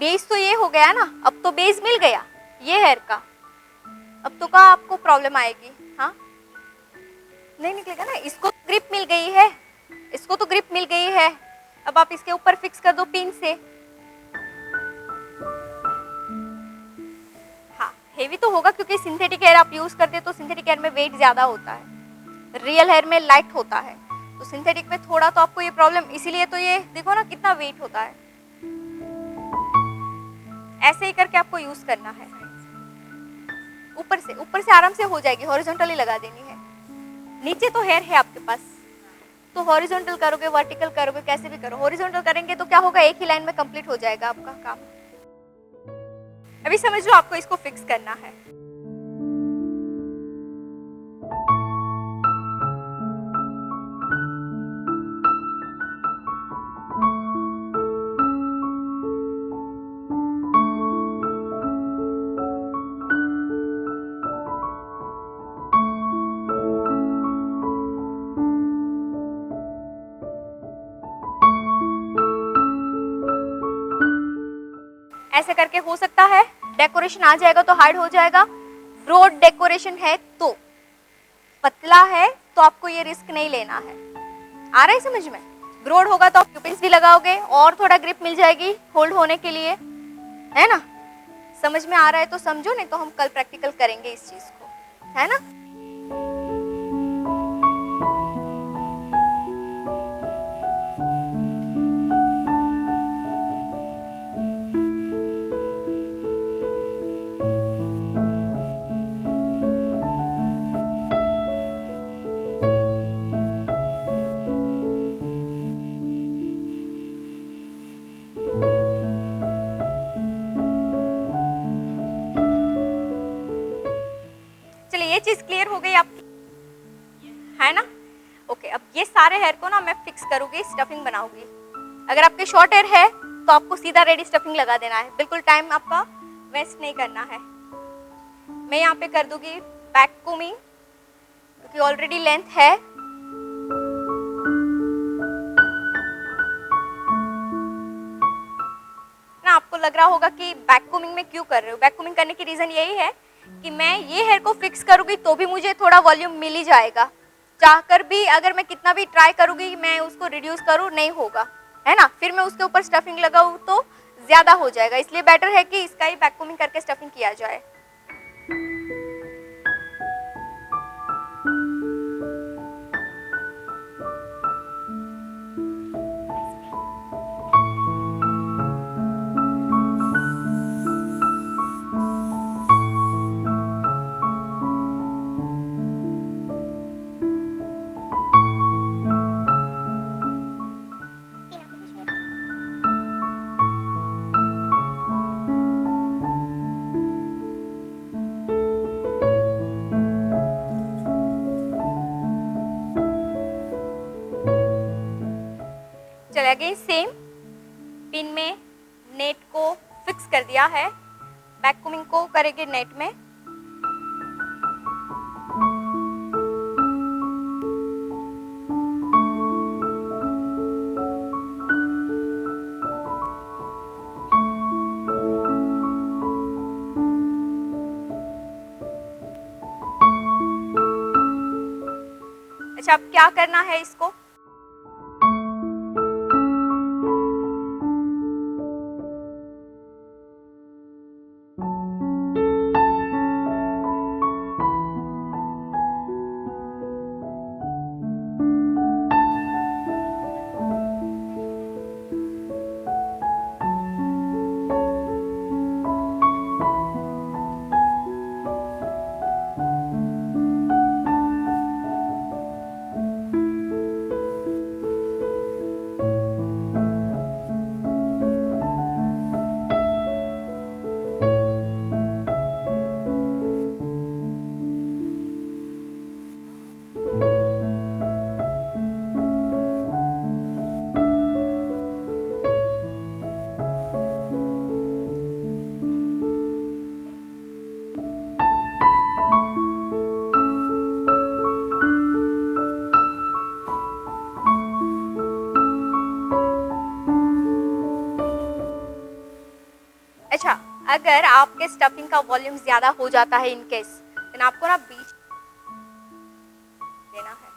बेस तो ये हो गया ना, अब तो बेस मिल गया ये हेयर का, अब तो का आपको प्रॉब्लम आएगी, हाँ नहीं निकलेगा ना। इसको ग्रिप मिल गई है, इसको तो ग्रिप मिल गई है, अब आप इसके ऊपर फिक्स कर दो पिन से। हाँ, हेवी तो होगा क्योंकि सिंथेटिक हेयर आप यूज करते हैं, तो सिंथेटिक हेयर में वेट ज्यादा होता है, रियल हेयर में लाइट होता है, तो सिंथेटिक में थोड़ा तो आपको ये प्रॉब्लम, इसीलिए तो ये देखो ना कितना वेट होता है। ऐसे ही करके आपको यूज करना है, ऊपर से आराम से हो जाएगी, हॉरिजॉन्टली लगा देनी है। नीचे तो हेयर है आपके पास, तो हॉरिजॉन्टल करोगे, वर्टिकल करोगे, कैसे भी करो। हॉरिजॉन्टल करेंगे तो क्या होगा, एक ही लाइन में कंप्लीट हो जाएगा आपका काम। अभी समझ लो आपको इसको फिक्स करना है। ऐसे करके हो सकता है, डेकोरेशन आ जाएगा तो हाइड हो जाएगा। ब्रॉड डेकोरेशन है तो, पतला है तो आपको ये रिस्क नहीं लेना है। आ रहा है समझ में? ब्रॉड होगा तो आप क्यूपिंग्स भी लगाओगे और थोड़ा ग्रिप मिल जाएगी होल्ड होने के लिए, है ना। समझ में आ रहा है तो समझो, नहीं तो हम कल प्रैक्टिकल करेंगे इस चीज को, है ना। ये चीज क्लियर हो गई आपकी, है ना। ओके, अब ये सारे हेयर को ना मैं फिक्स करूंगी, स्टफिंग बनाऊंगी। अगर आपके शॉर्ट हेयर है तो आपको सीधा रेडी स्टफिंग लगा देना है, बिल्कुल टाइम आपका वेस्ट नहीं करना है। मैं यहाँ पे कर दूंगी बैक कोमिंग, क्योंकि ऑलरेडी लेंथ है। ना आपको लग रहा होगा कि बैक कोमिंग में क्यों कर रहे हो। बैक कोमिंग करने की रीजन यही है कि मैं ये हेयर को फिक्स करूंगी तो भी मुझे थोड़ा वॉल्यूम मिल ही जाएगा, चाहकर भी अगर मैं कितना भी ट्राई करूंगी मैं उसको रिड्यूस करूं नहीं होगा, है ना। फिर मैं उसके ऊपर स्टफिंग लगाऊं तो ज्यादा हो जाएगा, इसलिए बेटर है कि इसका ही बैक कोमिंग करके स्टफिंग किया जाए। चले अगेन सेम, पिन में नेट को फिक्स कर दिया है, वैक्यूमिंग को करेंगे नेट में। अच्छा, अब क्या करना है इसको? अच्छा, अगर आपके स्टफिंग का वॉल्यूम ज्यादा हो जाता है इन केस, देन आपको ना बीच देना है।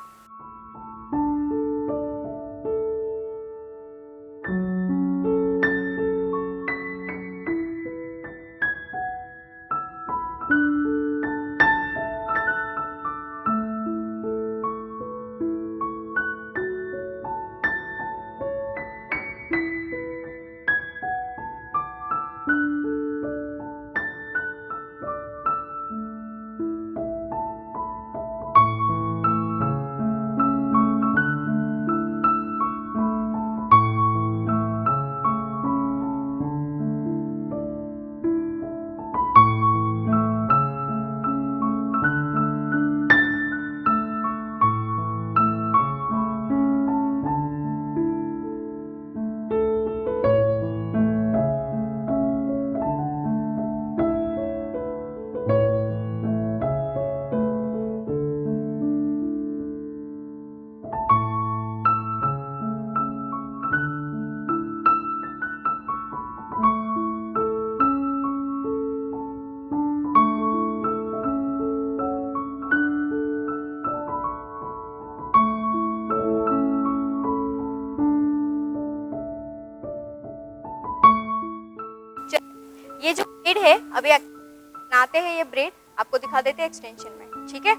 ये जो ब्रेड है, अभी बनाते हैं ये ब्रेड, आपको दिखा देते हैं एक्सटेंशन में, ठीक है?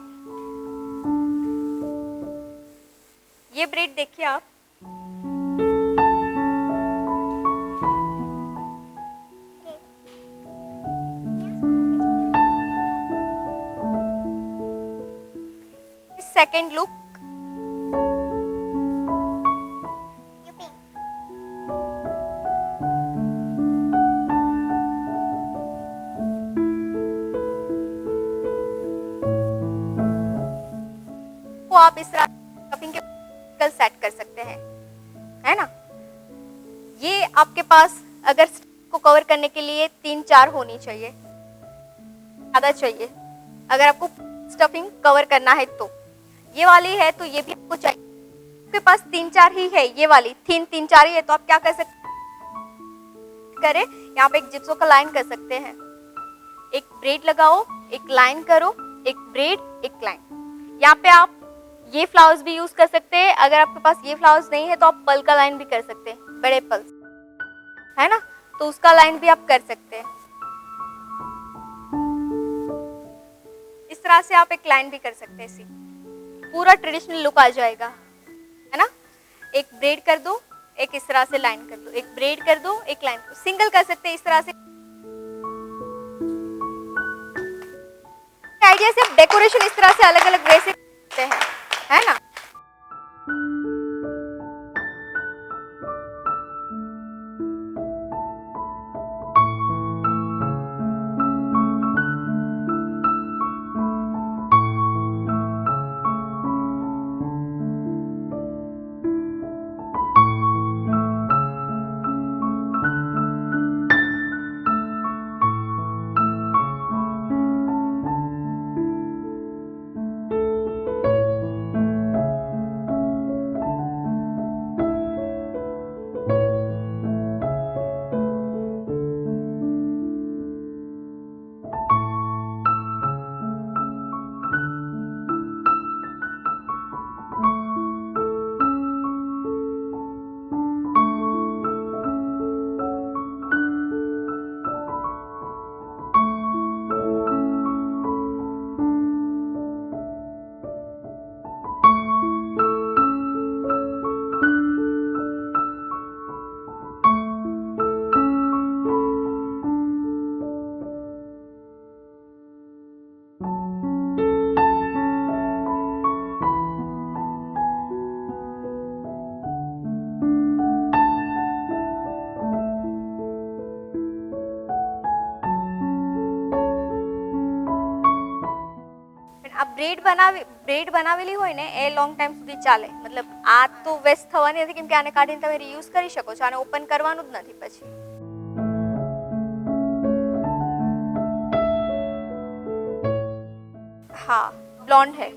ये ब्रेड देखिए आप, सेकेंड लुक, को आप इस तरह स्टफिंग के सेट कर सकते हैं, है ना? ये आपके पास अगर को कवर करने के लिए 3-4 होनी चाहिए, ज़्यादा चाहिए अगर आपको स्टफिंग कवर करना है तो। ये वाली है तो ये भी आपको चाहिए, आपके पास 3-4 ही है, ये वाली 3-4 ही है, तो आप क्या कर सकते करें, यहाँ पे एक जिप्सो का लाइन कर सकते हैं, एक ब्रेड लगाओ, एक लाइन करो, एक ब्रेड, एक लाइन। यहाँ पे आप ये फ्लावर्स भी यूज कर सकते हैं, अगर आपके पास ये फ्लावर्स नहीं है तो आप पल का लाइन भी कर सकते हैं, बड़े पल्स, है ना? तो उसका लाइन भी आप कर सकते हैं। इस तरह से आप एक लाइन भी कर सकते हैं, सी पूरा ट्रेडिशनल लुक आ जाएगा, है ना? एक ब्रेड कर दो, एक इस तरह से लाइन कर दो, एक ब्रेड कर दो, एक लाइन, सिंगल कर सकते हैं इस तरह से। आइडिया से डेकोरेशन इस तरह से अलग अलग वे से करते हैं, है ना? બ્રેડ બનાવેલી હોય ને એ લોંગ ટાઈમ સુધી ચાલે, મતલબ આ તો વેસ્ટ થવાની નથી કેમ કે આને કાઢીને તમે રીયુઝ કરી શકો છો, આને ઓપન કરવાનું જ નથી પછી. हाँ ब्लॉन्ड है.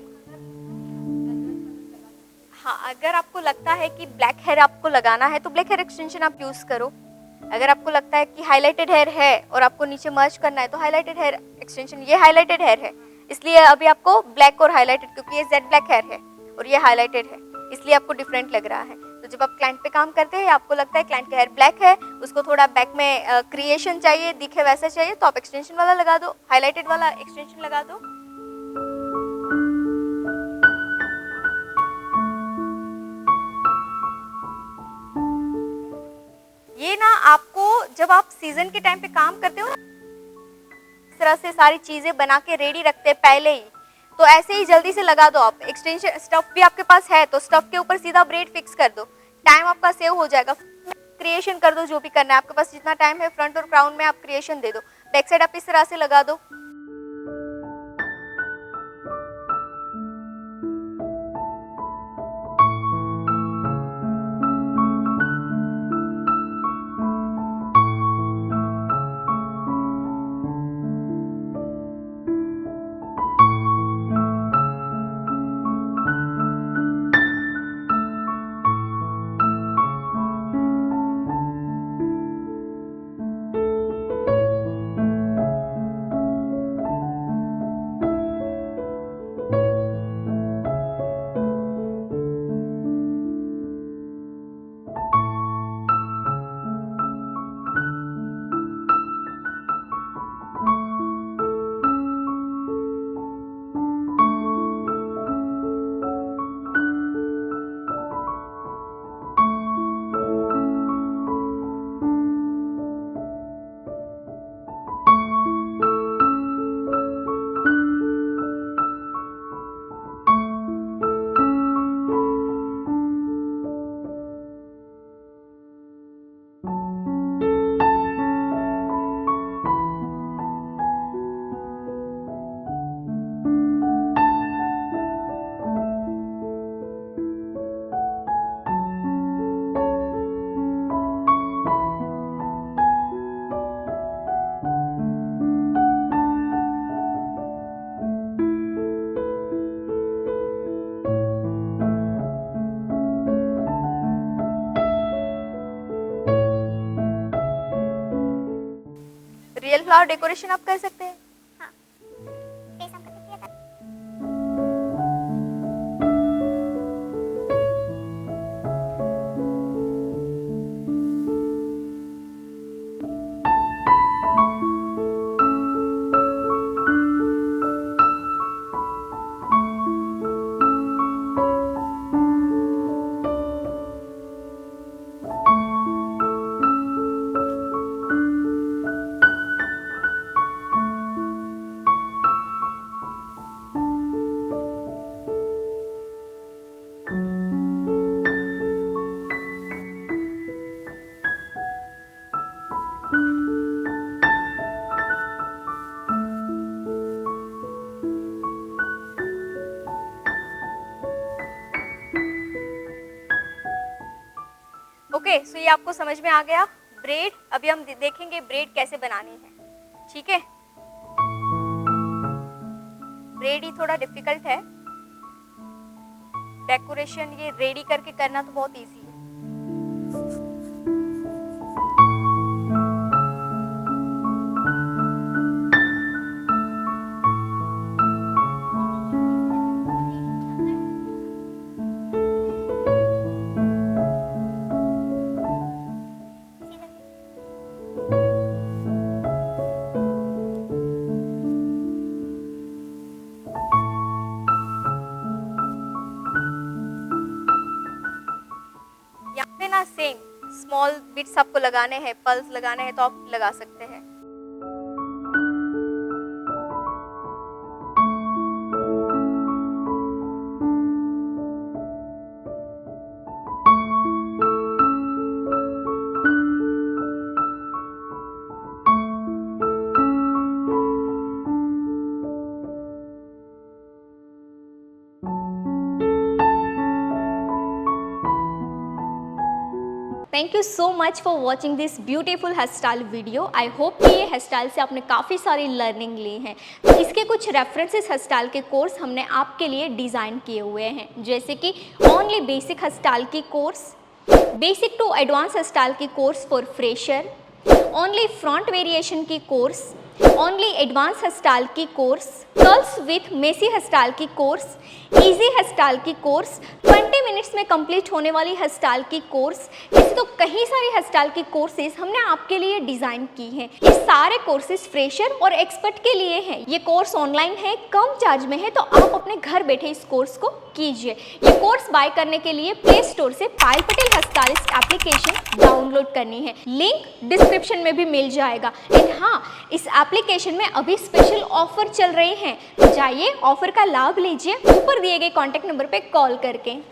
हाँ अगर आपको लगता है कि ब्लैक हेयर आपको लगाना है तो ब्लैक हेयर एक्सटेंशन आप यूज़ करो. अगर आपको लगता है कि हाईलाइटेड हेयर है और आपको नीचे मर्ज करना है तो हाईलाइटेड हेयर एक्सटेंशन, ये हाईलाइटेड हेयर है इसलिए अभी आपको ब्लैक और हाईलाइटेड, क्योंकि ये जेड ब्लैक हेयर है और ये हाईलाइटेड है इसलिए आपको डिफरेंट लग रहा है. तो जब आप क्लाइंट पे काम करते हैं आपको लगता है क्लाइंट का हेयर ब्लैक है, उसको थोड़ा बैक में क्रिएशन चाहिए, दिखे वैसा चाहिए, तो आप एक्सटेंशन वाला लगा दो, हाईलाइटेड वाला एक्सटेंशन लगा दो. ये ना आपको जब आप सीजन के टाइम पे काम करते हो ना, इस तरह से सारी चीजें बना के रेडी रखते हैं पहले ही, तो ऐसे ही जल्दी से लगा दो आप. एक्सटेंशन स्टफ भी आपके पास है तो स्टफ के ऊपर सीधा ब्रेड फिक्स कर दो, टाइम आपका सेव हो जाएगा. क्रिएशन कर दो जो भी करना है, आपके पास जितना टाइम है फ्रंट और क्राउन में आप क्रिएशन दे दो. बैक साइड आप इस तरह से लगा दो. रियल फ्लावर डेकोरेशन आप कर सकते हैं. ओके सो ये आपको समझ में आ गया ब्रेड. अभी हम देखेंगे ब्रेड कैसे बनानी है. ठीक है, ब्रेड ही थोड़ा डिफिकल्ट है, डेकोरेशन ये रेडी करके करना तो बहुत इजी है. यहाँ पे ना सेम स्मॉल बिट्स आपको लगाने हैं, पल्स लगाने हैं तो आप लगा सकते हैं. Thank you so much for watching this beautiful hairstyle video. I hope कि ये हेयर स्टाइल से आपने काफ़ी सारी लर्निंग ली है। तो इसके कुछ रेफरेंसेस हेयर स्टाइल के कोर्स हमने आपके लिए डिज़ाइन किए हुए हैं, जैसे कि ओनली बेसिक हेयर स्टाइल की course, basic to advance hair style की course for fresher, only front variation की course, only advance hair style की course, curls with messy hair style की कोर्स, इजी हेयर स्टाइल की course, 20 minutes में complete होने वाली hair style की course. ऐसे तो कई सारी हेयर स्टाइल की कोर्सेज हमने आपके लिए डिज़ाइन की हैं। ये सारे कोर्सेज फ्रेशर और एक्सपर्ट के लिए हैं। ये कोर्स ऑनलाइन है, कम चार्ज में है, तो आप अपने घर बैठे इस कोर्स को कीजिए। ये कोर्स बाय करने के लिए प्ले स्टोर से Payal Patel hair stylist application download करनी है, लिंक डिस्क्रिप्शन में भी मिल जाएगा। एंड हाँ, इस एप्लीकेशन में अभी स्पेशल ऑफर चल रहे हैं, तो जाइए ऑफर का लाभ लीजिए ऊपर दिए गए कॉन्टैक्ट नंबर पे कॉल करके।